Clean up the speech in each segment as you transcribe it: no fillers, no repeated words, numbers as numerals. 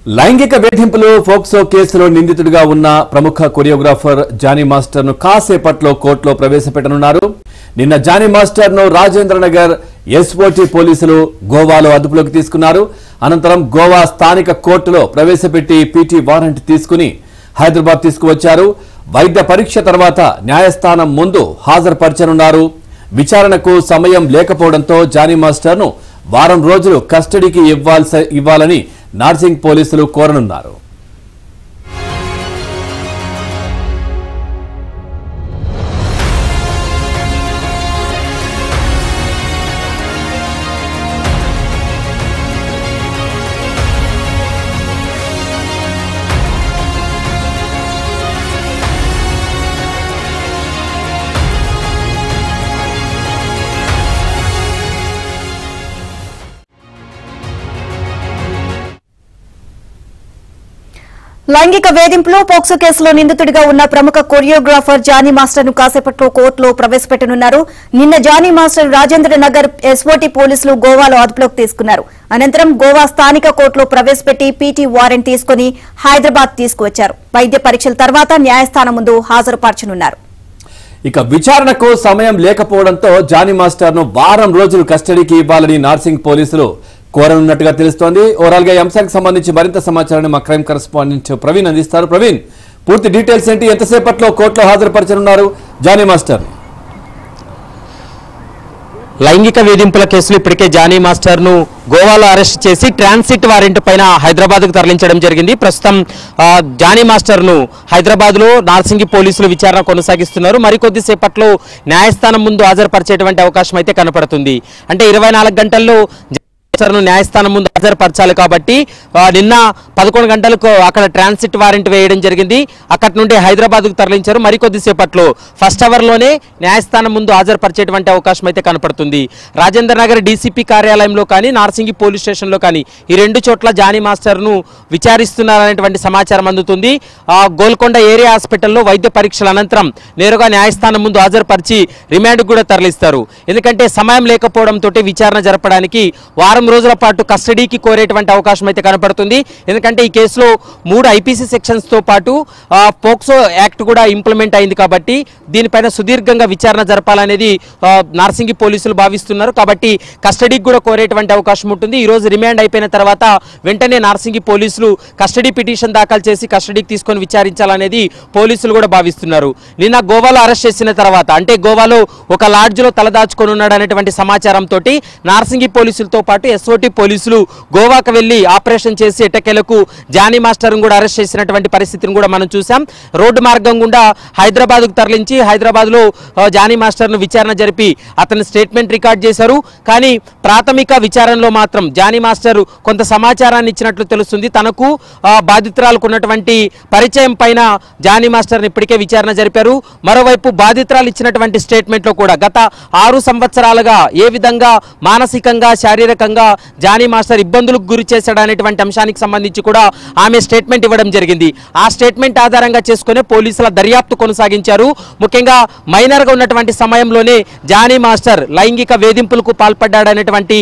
లైంగిక వేధింపులు ఫోక్సో కేసులో నిందితుడిగా ఉన్న ప్రముఖ కొరియోగ్రాఫర్ జానీ మాస్టర్ ను కాసేపట్లో కోర్టులో ప్రవేశపెట్టనున్నారు. నిన్న జానీ మాస్టర్ ను రాజేంద్ర నగర్ ఎస్ఓటీ పోలీసులు గోవాలో అదుపులోకి తీసుకున్నారు. అనంతరం గోవా స్థానిక కోర్టులో ప్రవేశపెట్టి పీటీ వారెంట్ తీసుకుని హైదరాబాద్ తీసుకువచ్చారు. వైద్య పరీక్ష తర్వాత న్యాయస్థానం ముందు హాజరుపరచనున్నారు. విచారణకు సమయం లేకపోవడంతో జానీ మాస్టర్ ను వారం రోజులు కస్టడీకి ఇవ్వాలని నార్సింగ్ పోలీసులు కోరనున్నారు. లైంగిక వేధింపులు పోక్సో కేసులో నిందితుడిగా ఉన్న ప్రముఖ కొరియోగ్రాఫర్ జానీ మాస్టర్ ను కాసేపట్లో కోర్టులో ప్రవేశపెట్టనున్నారు. నిన్న జానీ మాస్టర్ రాజేంద్ర నగర్ ఎస్ఓటీ పోలీసులు గోవాలో అదుపులోకి తీసుకున్నారు. అనంతరం గోవా స్థానిక కోర్టులో ప్రవేశపెట్టి పీటీ వారెంట్ తీసుకుని హైదరాబాద్ తీసుకువచ్చారు. వైద్య పరీక్షల తర్వాత న్యాయస్థానం ముందు హాజరుపరచనున్నారు. ఇక విచారణకు సమయం లేకపోవడంతో జానీ మాస్టర్ ను వారం రోజులు కస్టడీకి ఇవ్వాలని నార్సింగ్ పోలీసులు కోరనున్నట్టుగా తెలుస్తోంది. ఓవరాల్ గా ఈ అంశానికి సంబంధించి మరింత సమాచారాన్ని మా క్రైమ్ కరెస్పాండెంట్ ప్రవీణ్ అందిస్తారు. ప్రవీణ్, పూర్తి డీటెయిల్స్ ఏంటి? ఎంతసేపట్లో కోర్టులో హాజరుపరచనున్నారు జానీ మాస్టర్? లైంగిక వేధింపుల కేసులో ఇప్పటికే జానీ మాస్టర్ ను గోవాలో అరెస్ట్ చేసి ట్రాన్సిట్ వారెంట్ పైన హైదరాబాద్ కు తరలించడం జరిగింది. ప్రస్తుతం జానీ మాస్టర్ ను హైదరాబాద్ లో నార్సింగి పోలీసులు విచారణ కొనసాగిస్తున్నారు. మరికొద్ది సేపట్లో న్యాయస్థానం ముందు హాజరుపరిచేటువంటి అవకాశం అయితే కనపడుతుంది. అంటే 24 గంటల్లో న్యాయస్థానం ముందు హాజరుపరచాలి కాబట్టి నిన్న 11 గంటలకు అక్కడ ట్రాన్సిట్ వారెంట్ వేయడం జరిగింది. అక్కడి నుండి హైదరాబాద్ కు తరలించారు. మరికొద్ది సేపట్లో ఫస్ట్ అవర్ లోనే న్యాయస్థానం ముందు హాజరుపరిచేటువంటి అవకాశం అయితే కనపడుతుంది. రాజేంద్ర నగర్ డీసీపీ కార్యాలయంలో కానీ నార్సింగి పోలీస్ స్టేషన్ లో కానీ ఈ రెండు చోట్ల జానీ మాస్టర్ ను విచారిస్తున్నారనేటువంటి సమాచారం అందుతుంది. గోల్కొండ ఏరియా హాస్పిటల్లో వైద్య పరీక్షల అనంతరం నేరుగా న్యాయస్థానం ముందు హాజరుపరిచి రిమాండ్ కూడా తరలిస్తారు. ఎందుకంటే సమయం లేకపోవడంతో విచారణ జరపడానికి వారం రోజుల పాటు కస్టడీకి కోరేటువంటి అవకాశం అయితే కనపడుతుంది. ఎందుకంటే ఈ కేసులో 3 ఐపీసీ సెక్షన్స్ తో పాటు పోక్సో యాక్ట్ కూడా ఇంప్లిమెంట్ అయింది కాబట్టి దీనిపైన సుదీర్ఘంగా విచారణ జరపాలనేది నార్సింగి పోలీసులు భావిస్తున్నారు. కాబట్టి కస్టడీకి కూడా కోరేటువంటి అవకాశం ఉంటుంది. ఈ రోజు రిమాండ్ అయిపోయిన తర్వాత వెంటనే నార్సింగి పోలీసులు కస్టడీ పిటిషన్ దాఖలు చేసి కస్టడీకి తీసుకొని విచారించాలనేది పోలీసులు కూడా భావిస్తున్నారు. నిన్న గోవాలో అరెస్ట్ చేసిన తర్వాత అంటే గోవాలో ఒక లాడ్జ్ లో తలదాచుకొని ఉన్నాడు అనేటువంటి సమాచారంతో నార్సింగి పోలీసులతో పాటు ఎస్ఓటీ పోలీసులు గోవాకు వెళ్లి ఆపరేషన్ చేసి ఎట్టకేలకు జానీ మాస్టర్ కూడా అరెస్ట్ చేసినటువంటి పరిస్థితిని కూడా మనం చూసాం. రోడ్డు మార్గం గుండా హైదరాబాద్ కు తరలించి హైదరాబాద్ లో జానీ మాస్టర్ ను విచారణ జరిపి అతని స్టేట్మెంట్ రికార్డ్ చేశారు. కానీ ప్రాథమిక విచారణలో మాత్రం జానీ మాస్టర్ కొంత సమాచారాన్ని ఇచ్చినట్లు తెలుస్తుంది. తనకు బాధితురాలకు ఉన్నటువంటి పరిచయం పైన జానీ మాస్టర్ ఇప్పటికే విచారణ జరిపారు. మరోవైపు బాధితురాలు ఇచ్చినటువంటి స్టేట్మెంట్ లో కూడా గత 6 సంవత్సరాలుగా ఏ విధంగా మానసికంగా శారీరకంగా జానీ మాస్టర్ ఇబ్బందులకు గురి చేశాడనేటువంటి అంశానికి సంబంధించి కూడా ఆమె స్టేట్మెంట్ ఇవ్వడం జరిగింది. ఆ స్టేట్మెంట్ ఆధారంగా చేసుకునే పోలీసుల దర్యాప్తు కొనసాగించారు. ముఖ్యంగా మైనర్ గా ఉన్నటువంటి సమయంలోనే జానీ మాస్టర్ లైంగిక వేధింపులకు పాల్పడ్డాడనేటువంటి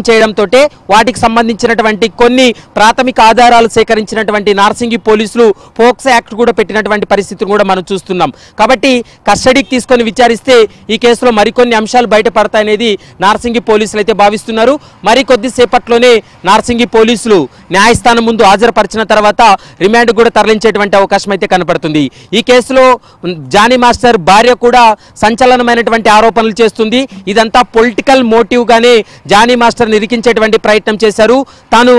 చేయడంతో వాటికి సంబంధించినటువంటి కొన్ని ప్రాథమిక ఆధారాలు సేకరించినటువంటి నార్సింగి పోలీసులు పోక్సో యాక్ట్ కూడా పెట్టినటువంటి పరిస్థితిని కూడా మనం చూస్తున్నాం. కాబట్టి కస్టడీకి తీసుకొని విచారిస్తే ఈ కేసులో మరికొన్ని అంశాలు బయటపడతాయనేది నార్సింగి పోలీసులు అయితే భావిస్తున్నారు. మరికొద్ది సేపట్లోనే నార్సింగి పోలీసులు న్యాయస్థానం ముందు హాజరుపరిచిన తర్వాత రిమాండ్ కూడా తరలించేటువంటి అవకాశం అయితే కనపడుతుంది. ఈ కేసులో జానీ మాస్టర్ భార్య కూడా సంచలనమైనటువంటి ఆరోపణలు చేస్తుంది. ఇదంతా పొలిటికల్ మోటివ్ గానే జానీ మాస్టర్ నిరికించేటువంటి ప్రయత్నం చేశారు. తాను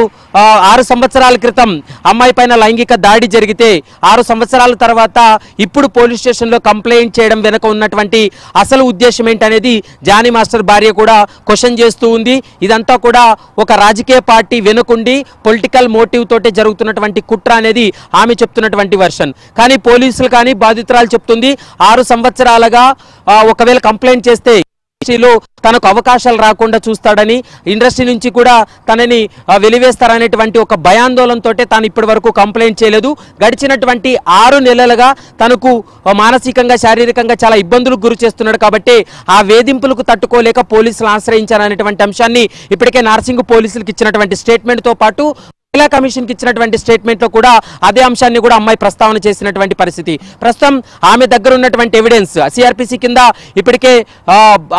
6 సంవత్సరాల క్రితం అమ్మాయి పైన లైంగిక దాడి జరిగితే 6 సంవత్సరాల తర్వాత ఇప్పుడు పోలీస్ స్టేషన్ లో కంప్లైంట్ చేయడం వెనుక ఉన్నటువంటి అసలు ఉద్దేశం ఏంటనేది జానీ మాస్టర్ భార్య కూడా క్వశ్చన్ చేస్తూ ఉంది. ఇదంతా కూడా ఒక రాజకీయ పార్టీ వెనుకుండి పొలిటికల్ మోటివ్ తోటే జరుగుతున్నటువంటి కుట్ర అనేది ఆమె చెప్తున్నటువంటి వర్షన్. కానీ పోలీసులు కానీ బాధితురాలు చెప్తుంది 6 సంవత్సరాలుగా ఒకవేళ కంప్లైంట్ చేస్తే తనకు అవకాశాలు రాకుండా చూస్తాడని, ఇండస్ట్రీ నుంచి కూడా తనని వెలివేస్తారనేటువంటి ఒక భయాందోళనతో తాను ఇప్పటి వరకు కంప్లైంట్ చేయలేదు. గడిచినటువంటి 6 నెలలుగా తనకు మానసికంగా శారీరకంగా చాలా ఇబ్బందులకు గురి చేస్తున్నాడు కాబట్టి ఆ వేధింపులకు తట్టుకోలేక పోలీసులు ఆశ్రయించారనేటువంటి అంశాన్ని ఇప్పటికే నార్సింగ్ పోలీసులకు ఇచ్చినటువంటి స్టేట్మెంట్ తో పాటు మహిళా కమిషన్ కి ఇచ్చినటువంటి స్టేట్మెంట్ లో కూడా అదే అంశాన్ని కూడా అమ్మాయి ప్రస్తావన చేసినటువంటి పరిస్థితి. ప్రస్తుతం ఆమె దగ్గర ఉన్నటువంటి ఎవిడెన్స్ సిఆర్పిసి కింద ఇప్పటికే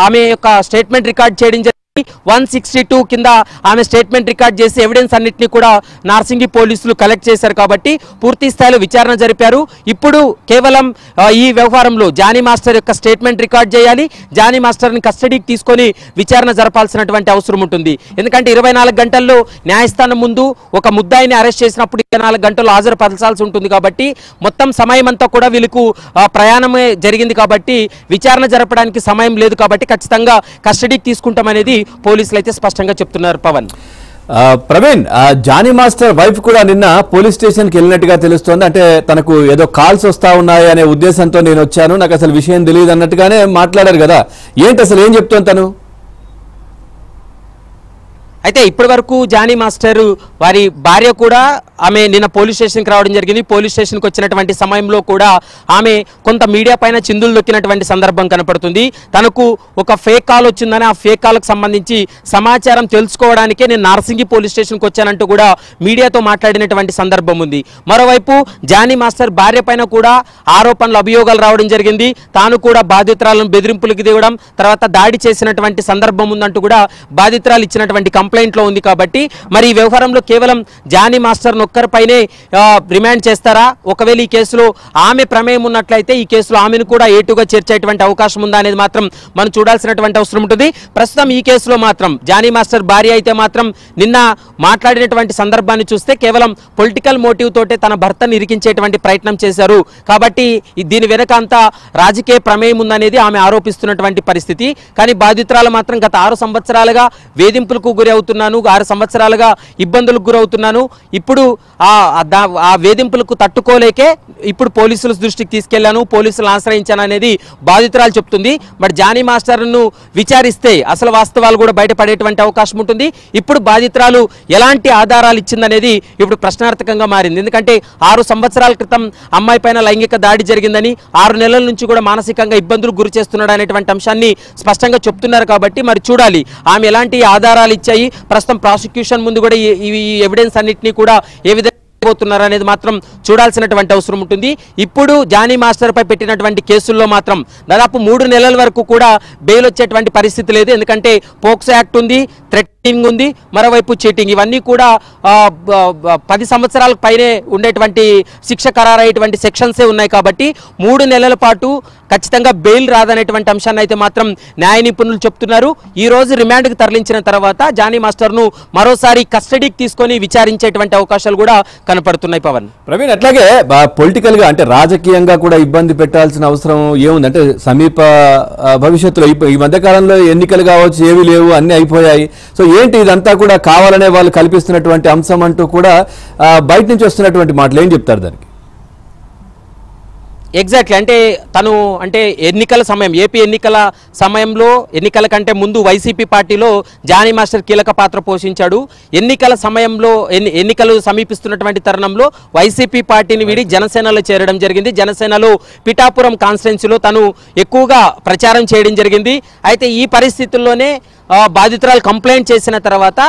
ఆమె యొక్క స్టేట్మెంట్ రికార్డ్ చేయడం 162 కింద ఆమె స్టేట్మెంట్ రికార్డ్ చేసి ఎవిడెన్స్ అన్నింటినీ కూడా నార్సింగి పోలీసులు కలెక్ట్ చేశారు కాబట్టి పూర్తి స్థాయిలో విచారణ జరిపారు. ఇప్పుడు కేవలం ఈ వ్యవహారంలో జానీ మాస్టర్ యొక్క స్టేట్మెంట్ రికార్డ్ చేయాలి, జానీ మాస్టర్ని కస్టడీకి తీసుకొని విచారణ జరపాల్సినటువంటి అవసరం ఉంటుంది. ఎందుకంటే 24 గంటల్లో న్యాయస్థానం ముందు ఒక ముద్దాయిని అరెస్ట్ చేసినప్పుడు 24 గంటల్లో హాజరుపరచాల్సి ఉంటుంది కాబట్టి మొత్తం సమయం అంతా కూడా వీళ్ళకు ప్రయాణమే జరిగింది కాబట్టి విచారణ జరపడానికి సమయం లేదు కాబట్టి ఖచ్చితంగా కస్టడీకి తీసుకుంటామనేది పోలీసులు అయితే స్పష్టంగా చెప్తున్నారు. పవన్, ప్రవీణ్, జానీ మాస్టర్ వైఫ్ కూడా నిన్న పోలీస్ స్టేషన్ కి వెళ్ళినట్టుగా తెలుస్తోంది. అంటే తనకు ఏదో కాల్స్ వస్తా ఉన్నాయి అనే ఉద్దేశంతో నేను వచ్చాను, నాకు అసలు విషయం తెలియదు అన్నట్టుగానే మాట్లాడారు కదా. ఏంటి అసలు ఏం చెప్తోంది తను? అయితే ఇప్పటి వరకు జానీ మాస్టర్ వారి భార్య కూడా ఆమె నిన్న పోలీస్ స్టేషన్కి రావడం జరిగింది. పోలీస్ స్టేషన్కి వచ్చినటువంటి సమయంలో కూడా ఆమె కొంత మీడియా పైన చిందులు దొక్కినటువంటి సందర్భం కనపడుతుంది. తనకు ఒక ఫేక్ కాల్ వచ్చిందని ఆ ఫేక్ కాల్కి సంబంధించి సమాచారం తెలుసుకోవడానికే నేను నార్సింగి పోలీస్ స్టేషన్కి వచ్చానంటూ కూడా మీడియాతో మాట్లాడినటువంటి సందర్భం ఉంది. మరోవైపు జానీ మాస్టర్ భార్య పైన కూడా ఆరోపణలు అభియోగాలు రావడం జరిగింది. తాను కూడా బాధితురాలను బెదిరింపులకు దిగడం, తర్వాత దాడి చేసినటువంటి సందర్భం ఉందంటూ కూడా బాధితురాలు ఇచ్చినటువంటి కంప్లైంట్ లో ఉంది. కాబట్టి మరి ఈ వ్యవహారంలో కేవలం జానీ మాస్టర్ ఒక్కరిపైనే రిమాండ్ చేస్తారా? ఒకవేళ ఈ కేసులో ఆమె ప్రమేయం ఉన్నట్లయితే ఈ కేసులో ఆమెను కూడా ఏటుగా చేర్చేటువంటి అవకాశం ఉందా అనేది మాత్రం మనం చూడాల్సినటువంటి అవసరం ఉంటుంది. ప్రస్తుతం ఈ కేసులో మాత్రం జానీ మాస్టర్ భార్య అయితే మాత్రం నిన్న మాట్లాడినటువంటి సందర్భాన్ని చూస్తే కేవలం పొలిటికల్ మోటివ్ తోటే తన భర్తను ఇరికించేటువంటి ప్రయత్నం చేశారు కాబట్టి దీని వెనక అంతా రాజకీయ ప్రమేయం ఉందనేది ఆమె ఆరోపిస్తున్నటువంటి పరిస్థితి. కానీ బాధితురాలు మాత్రం గత 6 సంవత్సరాలుగా వేధింపులకు గురి అవుతున్నాను, 6 సంవత్సరాలుగా ఇబ్బందులకు గురవుతున్నాను, ఇప్పుడు ఆ వేధింపులకు తట్టుకోలేకే ఇప్పుడు పోలీసుల దృష్టికి తీసుకెళ్లాను, పోలీసులు ఆశ్రయించాను అనేది బాధితురాలు చెప్తుంది. మరి జానీ మాస్టర్ను విచారిస్తే అసలు వాస్తవాలు కూడా బయటపడేటువంటి అవకాశం ఉంటుంది. ఇప్పుడు బాధితురాలు ఎలాంటి ఆధారాలు ఇచ్చిందనేది ఇప్పుడు ప్రశ్నార్థకంగా మారింది. ఎందుకంటే 6 సంవత్సరాల క్రితం అమ్మాయి పైన లైంగిక దాడి జరిగిందని, 6 నెలల నుంచి కూడా మానసికంగా ఇబ్బందులకు గురి చేస్తున్నాడు అనేటువంటి అంశాన్ని స్పష్టంగా చెప్తున్నారు. కాబట్టి మరి చూడాలి ఆమె ఎలాంటి ఆధారాలు ఇచ్చాయి, ప్రస్తుతం ప్రాసిక్యూషన్ ముందు కూడా ఈ ఎవిడెన్స్ అన్నింటినీ కూడా ఏ విధంగా పోతున్నారు అనేది మాత్రం చూడాల్సినటువంటి అవసరం ఉంటుంది. ఇప్పుడు జానీ మాస్టర్ పై పెట్టినటువంటి కేసుల్లో మాత్రం దాదాపు 3 నెలల వరకు కూడా బెయిల్ వచ్చేటువంటి పరిస్థితి లేదు. ఎందుకంటే పోక్సో యాక్ట్ ఉంది, థ్రెటనింగ్ ఉంది, మరోవైపు చీటింగ్, ఇవన్నీ కూడా 10 సంవత్సరాల పైనే ఉండేటువంటి శిక్ష ఖరారయ్యేటువంటి సెక్షన్సే ఉన్నాయి. కాబట్టి 3 నెలల పాటు ఖచ్చితంగా బెయిల్ రాదనేటువంటి అంశాన్ని అయితే మాత్రం న్యాయ నిపుణులు చెప్తున్నారు. ఈ రోజు రిమాండ్కి తరలించిన తర్వాత జానీ మాస్టర్ను మరోసారి కస్టడీకి తీసుకొని విచారించేటువంటి అవకాశాలు కూడా కనపడుతున్నాయి. పవన్, ప్రవీణ్, అట్లాగే పొలిటికల్ గా అంటే రాజకీయంగా కూడా ఇబ్బంది పెట్టాల్సిన అవసరం ఏముంది? అంటే సమీప భవిష్యత్తులో ఈ మధ్య కాలంలో ఎన్నికలు కావచ్చు, ఏవి లేవు, అన్ని అయిపోయాయి. సో ఏంటి ఇదంతా కూడా కావాలనే వాళ్ళు కల్పిస్తున్నటువంటి అంశం అంటూ కూడా బయట నుంచి వస్తున్నటువంటి మాటలు ఏం చెప్తారు దానికి? ఎగ్జాక్ట్లీ, అంటే తను అంటే ఎన్నికల సమయం, ఏపీ ఎన్నికల సమయంలో, ఎన్నికల కంటే ముందు వైసీపీ పార్టీలో జానీ మాస్టర్ కీలక పాత్ర పోషించాడు. ఎన్నికల సమయంలో ఎన్నికలు సమీపిస్తున్నటువంటి తరుణంలో వైసీపీ పార్టీని వీడి జనసేనలో చేరడం జరిగింది. జనసేనలో పిఠాపురం కాన్స్టిట్యున్సీలో తను ఎక్కువగా ప్రచారం చేయడం జరిగింది. అయితే ఈ పరిస్థితుల్లోనే బాధితురాలు కంప్లైంట్ చేసిన తర్వాత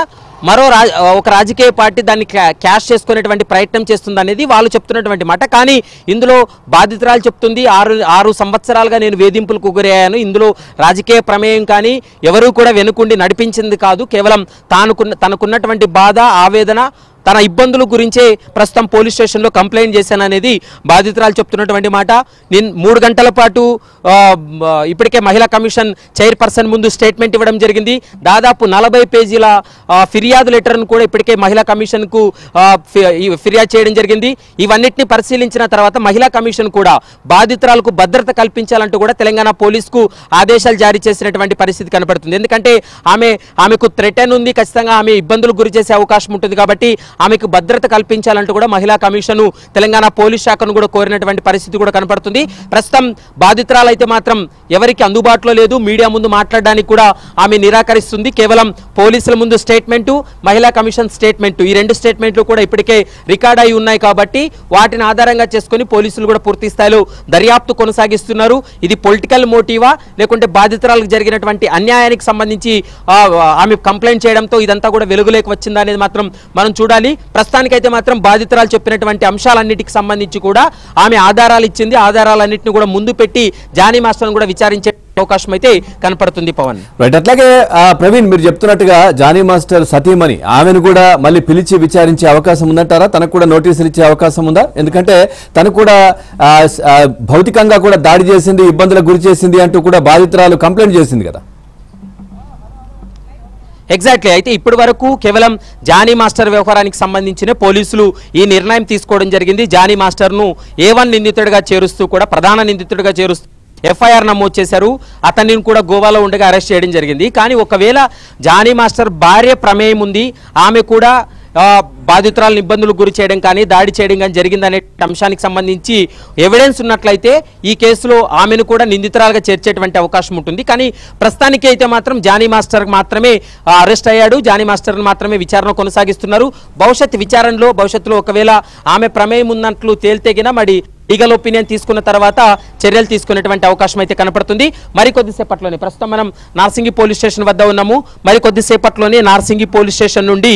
ఒక రాజకీయ పార్టీ దాన్ని క్యాష్ చేసుకునేటువంటి ప్రయత్నం చేస్తుంది అనేది వాళ్ళు చెప్తున్నటువంటి మాట. కానీ ఇందులో బాధితురాలు చెప్తుంది 6 సంవత్సరాలుగా నేను వేధింపులకు గురయ్యాను, ఇందులో రాజకీయ ప్రమేయం కానీ ఎవరూ కూడా వెనుకుండి నడిపించింది కాదు, కేవలం తనకున్నటువంటి బాధ, ఆవేదన, తన ఇబ్బందుల గురించే ప్రస్తుతం పోలీస్ స్టేషన్లో కంప్లైంట్ చేశాననేది బాధితురాలు చెప్తున్నటువంటి మాట. నేను 3 గంటల పాటు ఇప్పటికే మహిళా కమిషన్ చైర్పర్సన్ ముందు స్టేట్మెంట్ ఇవ్వడం జరిగింది. దాదాపు 40 పేజీల ఫిర్యాదు లెటర్ను కూడా ఇప్పటికే మహిళా కమిషన్కు ఫిర్యాదు చేయడం జరిగింది. ఇవన్నిటిని పరిశీలించిన తర్వాత మహిళా కమిషన్ కూడా బాధితురాలకు భద్రత కల్పించాలంటూ కూడా తెలంగాణ పోలీసుకు ఆదేశాలు జారీ చేసినటువంటి పరిస్థితి కనపడుతుంది. ఎందుకంటే ఆమెకు థ్రెటన్ ఉంది, ఖచ్చితంగా ఆమె ఇబ్బందులకు గురి చేసే అవకాశం ఉంటుంది. కాబట్టి ఆమెకు భద్రత కల్పించాలంటూ కూడా మహిళా కమిషన్ తెలంగాణ పోలీస్ శాఖను కూడా కోరినటువంటి పరిస్థితి కూడా కనపడుతుంది. ప్రస్తుతం బాధితురాలు అయితే మాత్రం ఎవరికి అందుబాటులో లేదు, మీడియా ముందు మాట్లాడడానికి కూడా ఆమె నిరాకరిస్తుంది. కేవలం పోలీసుల ముందు స్టేట్మెంటు, మహిళా కమిషన్ స్టేట్మెంటు, ఈ 2 స్టేట్మెంట్లు కూడా ఇప్పటికే రికార్డ్ అయి ఉన్నాయి. కాబట్టి వాటిని ఆధారంగా చేసుకుని పోలీసులు కూడా పూర్తి స్థాయిలో దర్యాప్తు కొనసాగిస్తున్నారు. ఇది పొలిటికల్ మోటివా లేకుంటే బాధితురాలకు జరిగినటువంటి అన్యాయానికి సంబంధించి ఆమె కంప్లైంట్ చేయడంతో ఇదంతా కూడా వెలుగులోకి వచ్చిందా అనేది మాత్రం మనం చూడాలి. కానీ ప్రస్తుతానికైతే మాత్రం బాధితురాలు చెప్పినటువంటి అంశాలన్నిటికి సంబంధించి కూడా ఆమె ఆధారాలు ఇచ్చింది. ఆధారాలన్నింటినీ కూడా ముందు పెట్టి జానీ మాస్టర్ను కూడా విచారించే అవకాశం అయితే కనపడుతుంది పవన్. రైట్, అట్లాగే ప్రవీణ్ మీరు చెప్తున్నట్టుగా జానీ మాస్టర్ సతీమణి ఆమెను కూడా మళ్ళీ పిలిచి విచారించే అవకాశం ఉందంటారా? తనకు కూడా నోటీసులు ఇచ్చే అవకాశం ఉందా? ఎందుకంటే తను కూడా భౌతికంగా కూడా దాడి చేసింది, ఇబ్బందులకు గురి చేసింది అంటూ కూడా బాధితురాలు కంప్లైంట్ చేసింది కదా. ఎగ్జాక్ట్లీ. అయితే ఇప్పటి వరకు కేవలం జానీ మాస్టర్ వ్యవహారానికి సంబంధించిన పోలీసులు ఈ నిర్ణయం తీసుకోవడం జరిగింది. జానీ మాస్టర్ను A1 నిందితుడిగా చేరుస్తూ కూడా ప్రధాన నిందితుడిగా చేరుస్తూ FIR నమోదు చేశారు. అతన్ని కూడా గోవాలో ఉండగా అరెస్ట్ చేయడం జరిగింది. కానీ ఒకవేళ జానీ మాస్టర్ భార్య ప్రమేయం ఉంది, ఆమె కూడా బాధితురాలను ఇబ్బందులకు గురి చేయడం కానీ దాడి చేయడం కానీ జరిగిందనే అంశానికి సంబంధించి ఎవిడెన్స్ ఉన్నట్లయితే ఈ కేసులో ఆమెను కూడా నిందితురాలుగా చేర్చేటువంటి అవకాశం ఉంటుంది. కానీ ప్రస్తుతానికి అయితే మాత్రం జానీ మాస్టర్ మాత్రమే అరెస్ట్ అయ్యాడు. జానీ మాస్టర్ను మాత్రమే విచారణ కొనసాగిస్తున్నారు. భవిష్యత్తులో ఒకవేళ ఆమె ప్రమేయం ఉన్నట్లు తేల్తెగిన మరి లీగల్ ఒపీనియన్ తీసుకున్న తర్వాత చర్యలు తీసుకునేటువంటి అవకాశం అయితే కనపడుతుంది. మరికొద్దిసేపట్లోనే ప్రస్తుతం మనం నార్సింగి పోలీస్ స్టేషన్ వద్ద ఉన్నాము. మరికొద్దిసేపట్లోనే నార్సింగి పోలీస్ స్టేషన్ నుండి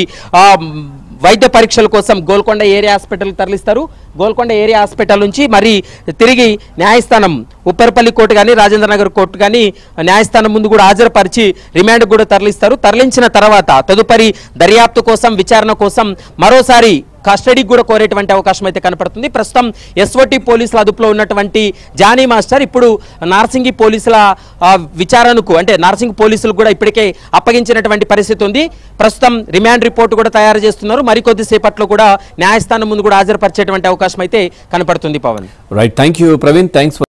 వైద్య పరీక్షల కోసం గోల్కొండ ఏరియా హాస్పిటల్కి తరలిస్తారు. గోల్కొండ ఏరియా హాస్పిటల్ నుంచి మరి తిరిగి న్యాయస్థానం ఉప్పరపల్లి కోర్టు కానీ రాజేంద్రనగర్ కోర్టు కానీ న్యాయస్థానం ముందు కూడా హాజరుపరిచి రిమాండ్ కూడా తరలిస్తారు. తరలించిన తర్వాత తదుపరి దర్యాప్తు కోసం విచారణ కోసం మరోసారి కస్టడీకి కూడా కోరేటువంటి అవకాశం అయితే కనపడుతుంది. ప్రస్తుతం SOT పోలీసుల అదుపులో ఉన్నటువంటి జానీ మాస్టర్ ఇప్పుడు నార్సింగి పోలీసుల విచారణకు అంటే నార్సింగి పోలీసులు కూడా ఇప్పటికే అప్పగించినటువంటి పరిస్థితి ఉంది. ప్రస్తుతం రిమాండ్ రిపోర్ట్ కూడా తయారు చేస్తున్నారు. మరికొద్ది సేపట్లో కూడా న్యాయస్థానం ముందు కూడా హాజరుపరిచేటువంటి అవకాశం అయితే కనపడుతుంది Pawan. Right, thank you Praveen, thanks.